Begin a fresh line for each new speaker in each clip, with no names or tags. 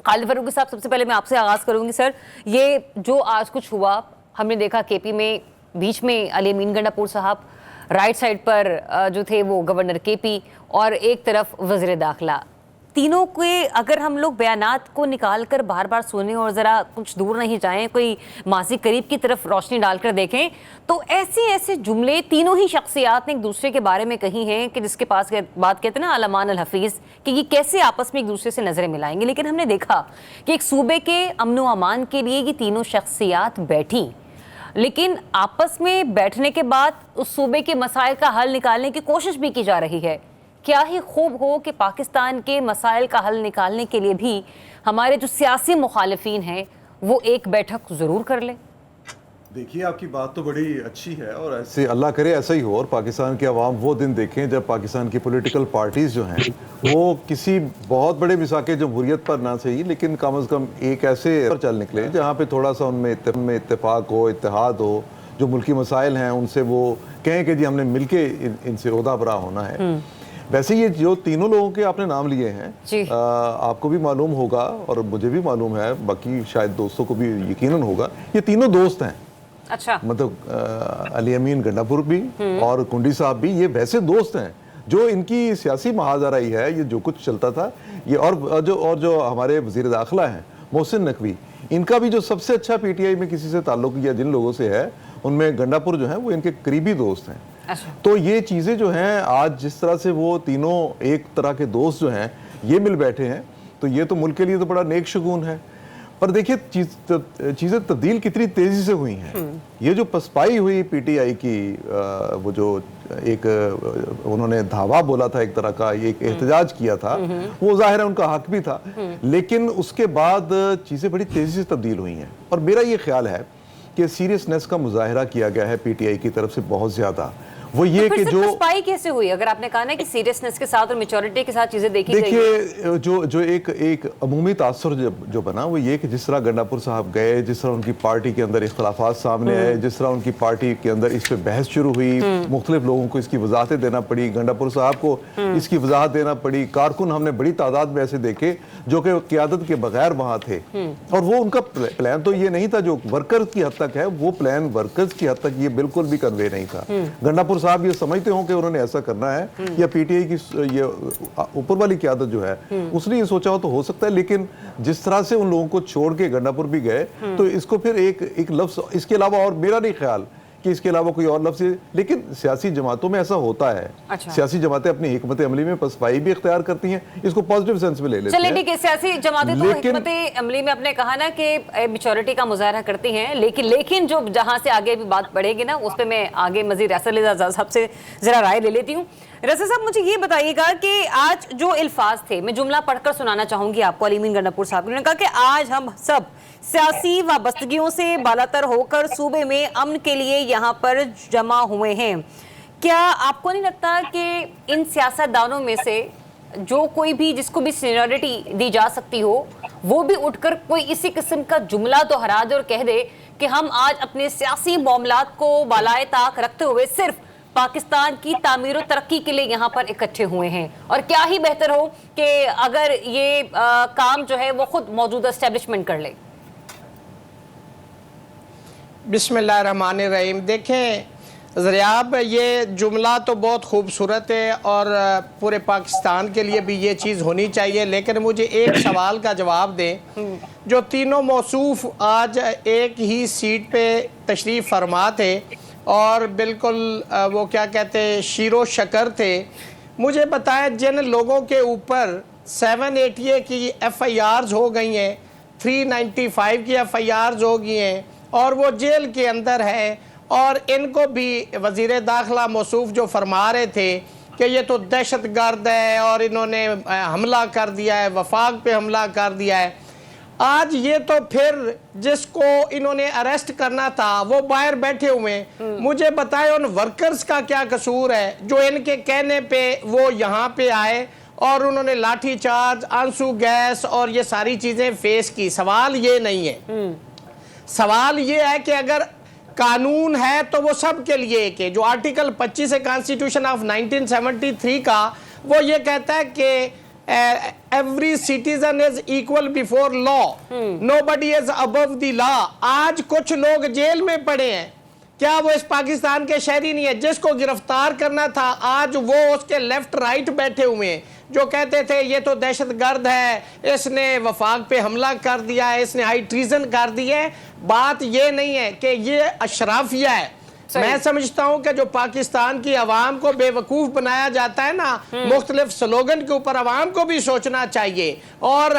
खालिद फरूकी साहब, सबसे पहले मैं आपसे आगाज़ करूंगी सर। ये जो आज कुछ हुआ, हमने देखा केपी में बीच में अली अमीन गंडापुर साहब, राइट साइड पर जो थे वो गवर्नर केपी और एक तरफ वज़ीर दाखिला, तीनों के अगर हम लोग बयानात को निकाल कर बार बार सुने और ज़रा कुछ दूर नहीं जाएं, कोई माजी करीब की तरफ रोशनी डालकर देखें, तो ऐसे ऐसे जुमले तीनों ही शख्सियात ने एक दूसरे के बारे में कही हैं कि जिसके पास बात कहते हैं ना अलमान अल हफीज़, कि ये कैसे आपस में एक दूसरे से नज़रें मिलाएंगे। लेकिन हमने देखा कि एक सूबे के अमन व अमान के लिए ये तीनों शख्सियात बैठी, लेकिन आपस में बैठने के बाद उस सूबे के मसाइल का हल निकालने की कोशिश भी की जा रही है। क्या ही खूब हो कि पाकिस्तान के मसाइल का हल निकालने के लिए भी हमारे जो सियासी मुखालिफिन हैं वो एक बैठक ज़रूर कर ले।
देखिए, आपकी बात तो बड़ी अच्छी है और ऐसे अल्लाह करे ऐसा ही हो और पाकिस्तान के अवाम वो दिन देखें जब पाकिस्तान की पॉलिटिकल पार्टीज़ जो हैं वो किसी बहुत बड़े मिसाके जमहूरियत पर ना सही लेकिन कम अज़ कम एक ऐसे पर चल निकले जहाँ पे थोड़ा सा उनमें इत्तेफाक हो, इत्तेहाद हो, जो मुल्की मसाइल हैं उनसे वो कहें कि जी हमने मिल के इनसे ओहदा बरा होना है। वैसे ये जो तीनों लोगों के आपने नाम लिए हैं, आपको भी मालूम होगा और मुझे भी मालूम है, बाकी शायद दोस्तों को भी यकीनन होगा, ये तीनों दोस्त हैं। अच्छा, मतलब अली अमीन गंडापुर भी और कुंडी साहब भी, ये वैसे दोस्त हैं जो इनकी सियासी महाजराई है, ये जो कुछ चलता था ये और जो हमारे वज़ीर दाखिला हैं मोहसिन नकवी, इनका भी जो सबसे अच्छा पीटीआई में किसी से ताल्लुक या जिन लोगों से है उनमें गंडापुर जो है वो इनके करीबी दोस्त हैं। अच्छा। तो ये चीज़ें जो हैं आज जिस तरह से वो तीनों एक तरह के दोस्त जो हैं ये मिल बैठे हैं, तो ये तो मुल्क के लिए तो बड़ा नेक शगुन है। पर देखिए चीज़ें तब्दील कितनी तेज़ी से हुई हैं। ये जो पसपाई हुई पीटीआई की, वो जो एक उन्होंने धावा बोला था, एक तरह का एक एहतजाज किया था, वो ज़ाहिर है उनका हक भी था, लेकिन उसके बाद चीज़ें बड़ी तेज़ी से तब्दील हुई हैं। और मेरा ये ख्याल है कि सीरियसनेस का मुजाहिरा किया गया है पीटीआई की तरफ से बहुत ज़्यादा। वो ये
तो
कि जो
पसपाई कैसे हुई, अगर आपने कहा ना कि सीरियसनेस के साथ और मैच्योरिटी के साथ चीजें देखी गई।
देखिए, जो एक अमूमी तासुर जो बना वो ये कि जिस तरह गंडापुर साहब गए, जिस तरह उनकी पार्टी के अंदर इख्तलाफात सामने आए, जिस तरह उनकी पार्टी के अंदर इस पे बहस शुरू हुई, मुख्तलिफ लोगों को इसकी वजाहतें देना पड़ी, गंडापुर साहब को इसकी वजाहत देना पड़ी, कारकुन हमने बड़ी तादाद में ऐसे देखे जो कि क़यादत के बगैर वहाँ थे, और वो उनका प्लान तो ये नहीं था जो वर्कर्स की हद तक है, वो प्लान वर्कर्स की हद तक ये बिल्कुल भी कन्वे नहीं था। गंडापुर साहब ये समझते हो कि उन्होंने ऐसा करना है, या पीटीआई की ये ऊपर वाली क़यादत जो है उसने ये सोचा हो तो हो सकता है, लेकिन जिस तरह से उन लोगों को छोड़ के गंडापुर भी गए, तो इसको फिर एक लफ्ज़ इसके अलावा और मेरा नहीं ख्याल कि इसके अलावा कोई और लफ्ज़, लेकिन सियासी जमातों में ऐसा होता है। अच्छा। सियासी जमातें अपनी हिकमत अमली में पसपाई भी इख्तियार करती हैं, इसको पॉजिटिव सेंस में ले लेते हैं।
चलिए ठीक है, सियासी जमातें तो हिकमत अमली में अपने कहा ना कि मैच्योरिटी का मुजाहरा करती हैं, लेकिन जो जहां से आगे भी बात बढ़ेगी ना उस पर मैं आगे मजीद रसूल साहब से जरा राय ले लेती हूँ। रसूल साहब, मुझे ये बताइएगा कि आज जो अल्फाज थे, मैं जुमला पढ़कर सुनाना चाहूंगी आपको, अली अमीन गंडापुर साहब ने कहा कि आज हम सब सियासी वाबस्तगियों से बालातर होकर सूबे में अमन के लिए यहाँ पर जमा हुए हैं। क्या आपको नहीं लगता कि इन सियासतदानों में से जो कोई भी जिसको भी सीनियरिटी दी जा सकती हो वो भी उठकर कोई इसी किस्म का जुमला दोहरा दे और कह दे कि हम आज अपने सियासी मामलात को बालाए ताक रखते हुए सिर्फ पाकिस्तान की तामीर और तरक्की के लिए यहाँ पर इकट्ठे हुए हैं? और क्या ही बेहतर हो कि अगर ये काम जो है वो खुद मौजूदा एस्टेब्लिशमेंट कर ले।
बिस्मिल्लाहिर्रहमानिर्रहीम। देखें ज़रियाब, ये जुमला तो बहुत खूबसूरत है और पूरे पाकिस्तान के लिए भी ये चीज़ होनी चाहिए, लेकिन मुझे एक सवाल का जवाब दें। जो तीनों मौसूफ आज एक ही सीट पे तशरीफ़ फरमा थे और बिल्कुल वो क्या कहते हैं शीरो शकर थे, मुझे बताएं जिन लोगों के ऊपर 780 की FIRs हो गई हैं, 395 की FIRs हो गई हैं और वो जेल के अंदर है, और इनको भी वज़ीर दाखिला मौसूफ जो फरमा रहे थे कि ये तो दहशत गर्द है और इन्होंने हमला कर दिया है, वफाक पे हमला कर दिया है। आज ये तो फिर जिसको इन्होंने अरेस्ट करना था वो बाहर बैठे हुए हैं। मुझे बताएं उन वर्कर्स का क्या कसूर है जो इनके कहने पे वो यहाँ पे आए और उन्होंने लाठी चार्ज, आंसू गैस और ये सारी चीज़ें फेस की। सवाल ये नहीं है, सवाल ये है कि अगर कानून है तो वो सब के लिए एक है। जो आर्टिकल 25 है कॉन्स्टिट्यूशन ऑफ 1973 का, वो ये कहता है कि every citizen is equal before law, nobody is above the law. आज कुछ लोग जेल में पड़े हैं, क्या वो इस पाकिस्तान के शहरी नहीं है? जिसको गिरफ्तार करना था आज वो उसके लेफ्ट राइट बैठे हुए हैं, जो कहते थे ये तो दहशतगर्द है, इसने वफाक पे हमला कर दिया है, इसने हाई ट्रीजन कर दी है। बात ये नहीं है कि ये अशराफिया है। मैं समझता हूं कि जो पाकिस्तान की आवाम को बेवकूफ बनाया जाता है ना मुख्तलिफ स्लोगन के ऊपर, आवाम को भी सोचना चाहिए। और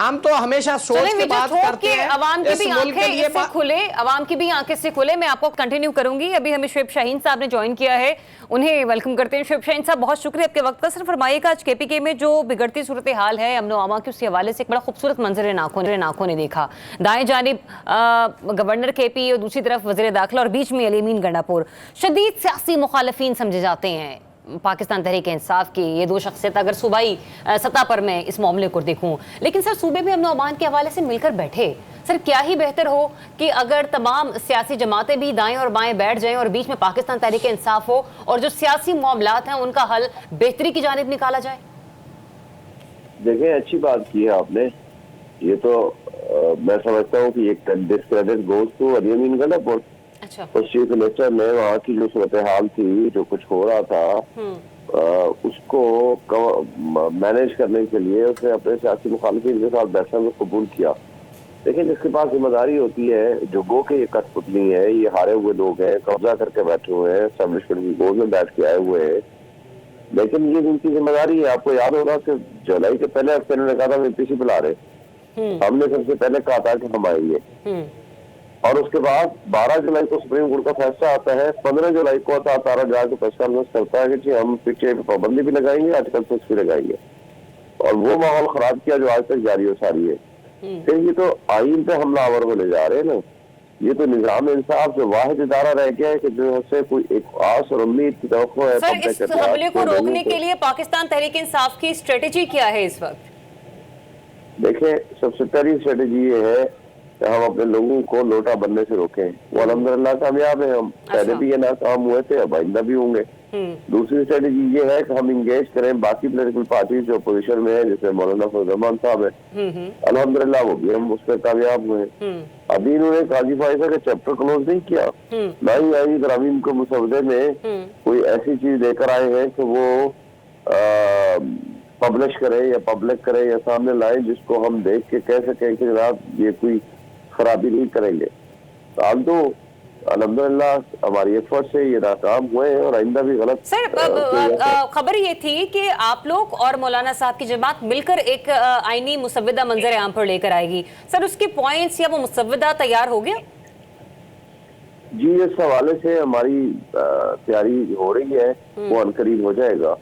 हम तो हमेशा सोच के बात करते हैं।
आवाम की भी आंखें इससे खुले, आवाम की भी आंखें इससे खुले। मैं आपको कंटिन्यू करूंगी। अभी हमें शुएब शाहीन साहब ने ज्वाइन किया है, उन्हें वेलकम करते हैं। शुएब शाहीन साहब, बहुत शुक्रिया आपके वक्त का। सर फरमाइएगा, आज केपीके में जो बिगड़ती सूरत हाल है अमन अमा की, उसके हवाले से एक बड़ा खूबसूरत मंजर आंखों ने देखा। दाएं जानिब गवर्नर केपी और दूसरी तरफ वज़ीर दाखिला और बीच में अली गंडापुर। शदीद सियासी मुखालफीन समझे जाते हैं पाकिस्तान तहरीक इंसाफ की ये दो शख्सियत, अगर सूबाई सतह पर मैं इस मामले को देखूं। लेकिन सर सूबे में अमन अमान के हवाले से मिलकर बैठे, सर क्या ही बेहतर हो कि अगर तमाम सियासी जमातें भी दाएं और बाएं बैठ जाएं और बीच में पाकिस्तान तहरीक इंसाफ हो और जो सियासी मामलात हैं उनका हल बेहतरी की जानिब निकाला जाए।
देखिए, अच्छी बात की है आपने। ये तो मैं समझता हूँ कि एक डिस्क्रेडिट गोज टू अली अमीन गंडापुर।
अच्छा।
उस चीफ मिनिस्टर ने वहाँ की जो सूरत हाल थी, जो कुछ हो रहा था, उसको मैनेज करने के लिए उसने अपने सियासी मुखालिफिन के साथ बैठना में कबूल किया। लेकिन जिसके पास जिम्मेदारी होती है, जो गो के ये कठपुतली है, ये हारे हुए लोग हैं, कब्जा करके बैठे हुए हैं, एस्टेब्लिशमेंट की गोद में बैठ के आए हुए हैं, लेकिन ये जिनकी जिम्मेदारी है, आपको याद होगा कि जुलाई के पहले हफ्ते ने कहा था पीसी बुला रहे, हमने सबसे पहले कहा था कि हम आएंगे, और उसके बाद 12 जुलाई को सुप्रीम कोर्ट का फैसला आता है। 15 जुलाई को तारा जाके प्रेस कॉन्फ्रेंस करता है कि जी हम पीछे पाबंदी भी लगाएंगे, आर्टिकल 6 भी लगाएंगे, और वो माहौल खराब किया जो आज तक जारी हो सारी है। फिर ये तो आईन पे हमलावर होने जा रहे हैं ना। ये तो निजाम इंसाफ जो वाहिद इदारा रह गया है कि जो से कोई एक आस और उम्मीद की तवक्को है।
सर इस हमले को रोकने के लिए पाकिस्तान तहरीक इंसाफ की स्ट्रेटेजी क्या है इस वक्त?
देखिए, सबसे पहली स्ट्रेटेजी ये है कि हम अपने लोगों को लोटा बनने से रोकें। वो अल्हम्दुलिल्लाह कामयाब है। हम पहले भी ये नाकाम हुए थे, अब आइंदा भी होंगे। दूसरी स्ट्रेटेजी ये है कि हम इंगेज करें बाकी पॉलिटिकल पार्टी जो पोजीशन में है, जैसे मौलाना फजल रहमान साहब है, अल्हम्दुलिल्लाह वो भी हम उस पर कामयाब हुए। अभी इन्होंने काजी फाइजा का चैप्टर क्लोज नहीं किया, ना ही आई ग्रामीण को मुसवदे में कोई ऐसी चीज लेकर आए हैं कि वो पब्लिश करें या पब्लिक करें या सामने लाए जिसको हम देख के कह सकें कि जनाब ये कोई खराबी नहीं करेंगे। तो अब तो अल्हम्दुलिल्लाह हमारी एफर्ट से ये नाकाम हुए हैं और आइंदा भी गलत।
सर खबर ये थी कि आप लोग और मौलाना साहब की जमात मिलकर एक आईनी मुसव्विदा मंजर आम पर लेकर आएगी। सर उसके पॉइंट्स या वो मुसव्विदा तैयार हो गया?
जी, इस हवाले से हमारी तैयारी हो रही है, वो अनकरीब हो जाएगा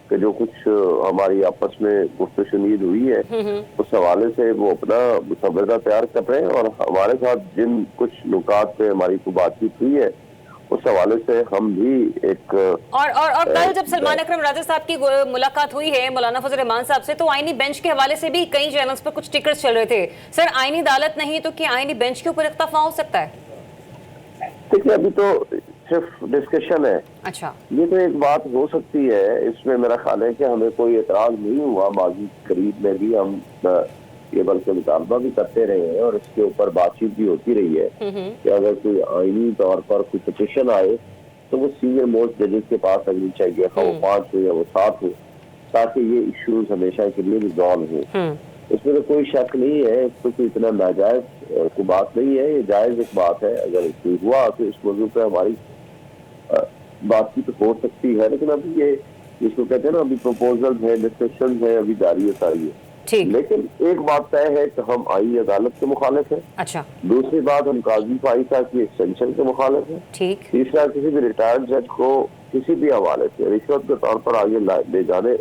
कि जो कुछ हमारी आपस में गुफ्तगू हुई है उस हवाले से वो अपना मुसव्वदा तैयार कर रहे हैं, और हमारे साथ जिन कुछ नुकात पे हमारी को बातचीत हुई है उस हवाले से हम भी एक
और कल जब सलमान अकरम राजा साहब की मुलाकात हुई है मौलाना फजल रहमान साहब से, तो आईनी बेंच के हवाले से भी कई चैनल्स पर कुछ टिकर्स चल रहे थे। सर आईनी अदालत नहीं तो क्या आईनी बेंच के ऊपर इख्तिलाफ हो सकता है?
देखिए, अभी तो सिर्फ डिस्कशन है।
अच्छा,
ये तो एक बात हो सकती है, इसमें मेरा ख्याल है कि हमें कोई एतराज नहीं हुआ। माजी करीब में भी हम ये बल्कि मुतालबा भी करते रहे हैं और इसके ऊपर बातचीत भी होती रही है कि अगर कोई आईनी तौर पर कोई पिटीशन आए तो वो सीनियर मोस्ट जजेस के पास लगनी चाहिए, वो 5 हो या वो 7 हो, ताकि ये इश्यूज हमेशा के लिए रिजॉल्व हो। इसमें तो कोई शक नहीं है, इसमें कोई इतना नाजायज कोई बात नहीं है, ये जायज एक बात है। अगर कोई हुआ तो इस मौजूद पे हमारी बातचीत हो सकती है, लेकिन अभी ये जिसको कहते हैं ना, अभी प्रपोजल है, डिस्कशन है, अभी जारी है सारी है। लेकिन एक बात तय है कि हम आईनी अदालत के मुखालिफ है।
अच्छा।
दूसरी बात, हम काजी फाइजा की एक्सटेंशन के मुखालिफ है।
ठीक।
तीसरा, किसी भी रिटायर्ड जज को किसी भी हवाले से रिश्वत के तौर पर आगे ले जाने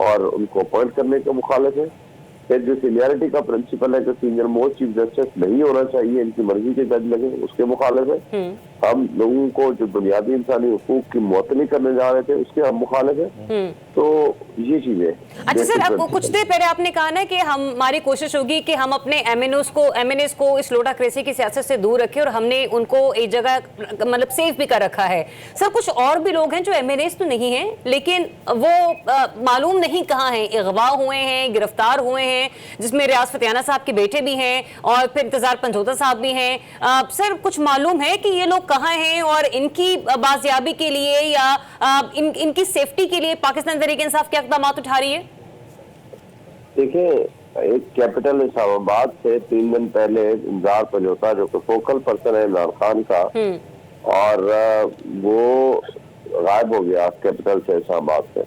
और उनको अपॉइंट करने के मुखालिफ है। फिर जो सीनियरिटी का प्रिंसिपल है कि सीनियर मोस्ट चीफ जस्टिस नहीं होना चाहिए, इनकी मर्जी के जज लगे, उसके मुखालिफ है। हम लोगों को जो बुनियादी इंसानी हुकूक की मुअत्तली करने जा रहे थे उसके हम मुखालिफ हैं। तो ये चीजें।
अच्छा सर, अब कुछ देर पहले आपने कहा ना कि हमारी कोशिश होगी कि हम अपने एमएनएस को इस लोटाक्रेसी की सियासत से दूर रखें, और हमने उनको एक जगह मतलब सेफ भी कर रखा है। सर कुछ और भी लोग हैं जो एमएनएस तो नहीं हैं, लेकिन वो मालूम नहीं कहाँ हैं, अगवा हुए हैं, गिरफ्तार हुए हैं, जिसमें रियाज फतियाना साहब के बेटे भी हैं और फिर इंतजार पंजोता साहब भी हैं। सर कुछ मालूम है कि ये लोग कहाँ हैं और इनकी बाजियाबी के लिए या इनकी सेफ्टी के लिए पाकिस्तान तहरीक इंसाफ क्या इक़दाम उठा रही है?
देखिए, एक कैपिटल इस्लामाबाद से 3 दिन पहले इंतजार पंजोता जो कि फोकल पर्सन है इमरान खान का, और वो गायब हो गया कैपिटल से, इस्लामाबाद से,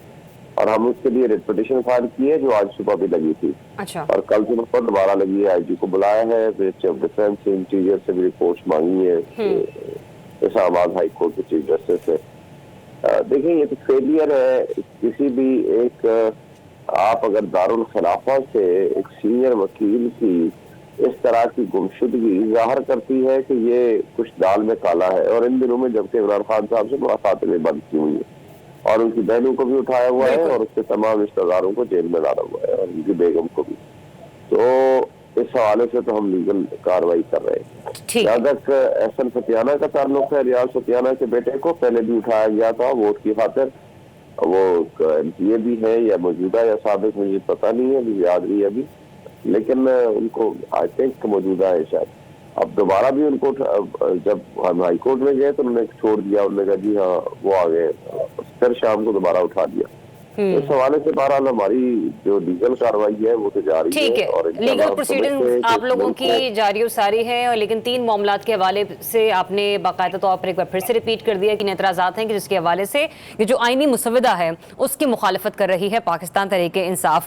और हम उसके लिए रिट पिटीशन फाइल की है जो आज सुबह भी लगी थी।
अच्छा।
और कल सुबह पर दोबारा लगी है। आईजी को बुलाया है, मिनिस्ट्री ऑफ डिफेंस इंटीरियर से भी रिपोर्ट मांगी है इस्लामाबाद हाई कोर्ट के चीफ जस्टिस से। देखिए, ये तो फेलियर है किसी भी एक, आप अगर दारुल खिलाफा से एक सीनियर वकील की इस तरह की गुमशुदगी जाहिर करती है कि ये कुछ दाल में काला है। और इन दिनों में जबकि इमरान खान साहब से मुलाकातें बंद की हुई है और उनकी बहनों को भी उठाया हुआ है और उसके तमाम रिश्तेदारों को जेल में डाला हुआ है और उनकी बेगम को भी। तो इस हवाले से तो हम लीगल कार्रवाई कर रहे हैं। जहाँ तक एहसन फतियाना का ताल्लुक है, रियाज फतियाना के बेटे को पहले भी उठाया गया था वोट की खातिर। वो एमपीए भी है या मौजूदा या साबिक, मुझे पता नहीं है, मुझे याद नहीं है अभी, लेकिन उनको आई थिंक मौजूदा है शायद। अब दोबारा भी उनको जब हम हाई कोर्ट में गए तो उन्होंने छोड़ दिया, उन्होंने कहा जी हाँ वो आ गए, फिर शाम को दोबारा उठा दिया। इस हवाले से बहरहाल हमारी जो लीगल कार्रवाई है वो तो जारी है।
ठीक है,
और
लीगल प्रोसीडिंग्स आप लोगों की जारी और सारी है, और लेकिन 3 मामलात के हवाले से आपने बाकायदा तौर पर एक बार फिर से रिपीट कर दिया कि एतराज़ात हैं कि जिसके हवाले से ये जो आईनी मुसवदा है उसकी मुखालफत कर रही है पाकिस्तान तहरीक इंसाफ।